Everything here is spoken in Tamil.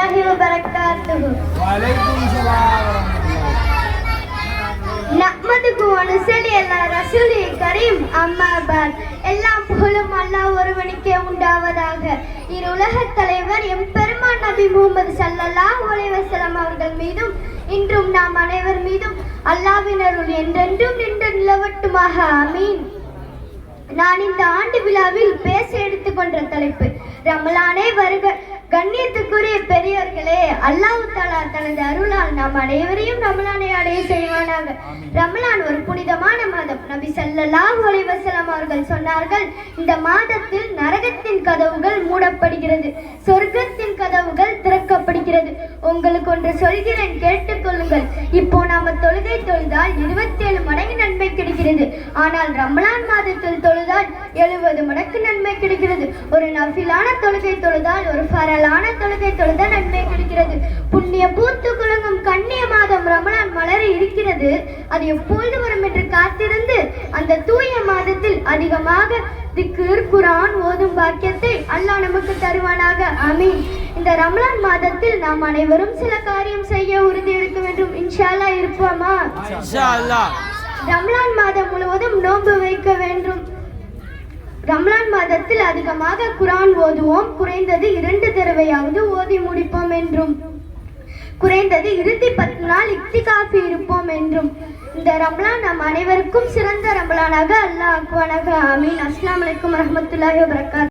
வரஹ்மத்துல்லாஹி வபரகாத்துஹு. வலைக்கும் ஸலாம் வரஹ்மத்துல்லாஹி. நஹ்மதுஹு வ நுஸல்லி அலா ரசூலில் கரீம். அம்மா பாத். எல்லாம் புகழும் அல்லாஹ் ஒருவனுக்கே உண்டாவதாக. இரு உலகத் தலைவர் எம்பெருமான் நபி முஹம்மது ஸல்லல்லாஹு அலைஹி வஸல்லம் அவர்கள் மீதும் இன்றும் நாம் அனைவர் மீதும் அல்லாஹ்வின் அருள் என்றென்றும் நின்று நிலவட்டுமாக. ஆமீன். நான் இந்த ஆண்டு விழாவில் பேச எடுத்துக்கொண்ட தலைப்பு ரமலானே வருக. கண்ணியத்துக்குரிய பெரியோர்களே, அல்லாஹ் தஆலா தனது அருளால் நாம் அனைவரையும் ரமலானை அடைய செய்வானாக. ரமலான் ஒரு புனிதமான மாதம். நபி ஸல்லல்லாஹு அலைஹி வஸல்லம் அவர்கள் சொன்னார்கள், இந்த மாதத்தில் நரகத்தின் கதவுகள் மூடப்படுகிறது, சொர்க்கத்தின் கதவுகள் திறக்கப்படுகிறது. உங்களுக்கு ஒன்று சொல்கிறேன், கேட்டுக்கொள்ளுங்கள். இப்போ நாம தொழுகை தொழுதால் 27 மடங்கு நன்மை கிடைக்கிறது. ஆனால் ரமலான் மாதத்தில் தொழுதால் 70 மடங்கு நன்மை கிடைக்கிறது. ஒரு நஃபிலான தொழுகை தொழுதால் ஒரு ஃபரலான தொழுகை தொழுத நன்மை கிடைக்கிறது. புண்ணிய பூத்து குலுங்கும் கண்ணிய மாதம் ரமலான் மலர இருக்கிறது. அது எப்பொழுது வரும் என்று காத்திருந்து அந்த தூய மாதத்தில் அதிகமாக திக்ர் குர்ஆன் ஓதும் பாக்கியத்தை அல்லாஹ் நமக்கு தருவானாக. ஆமீன். இந்த ரமலான் மாதத்தில் நாம் அனைவரும் சில காரியம் செய்ய உறுதி எடுக்க வேண்டும். இன்ஷா அல்லாஹ் இருப்போமா? இன்ஷா அல்லாஹ். ரமலான் மாதம் முழுவதும் நோன்பு வைக்க வேண்டும். ரமலான் மாதத்தில் அதிகமாக குர்ஆன் ஓதுவோம். குறைந்தது 2 தடவையாவது ஓதி முடிப்போம் என்றும் குறைந்தது இறுதி 10 நாள் இக்திகாஃப் இருப்போம் என்றும். இந்த ரமலான் நம் அனைவருக்கும் சிறந்த ரமலானாக அல்லாஹ் ஆக்குவானாக. ஆமீன். அஸ்ஸலாமு அலைக்கும் வரஹ்மத்துல்லாஹி வபரகாத்துஹு.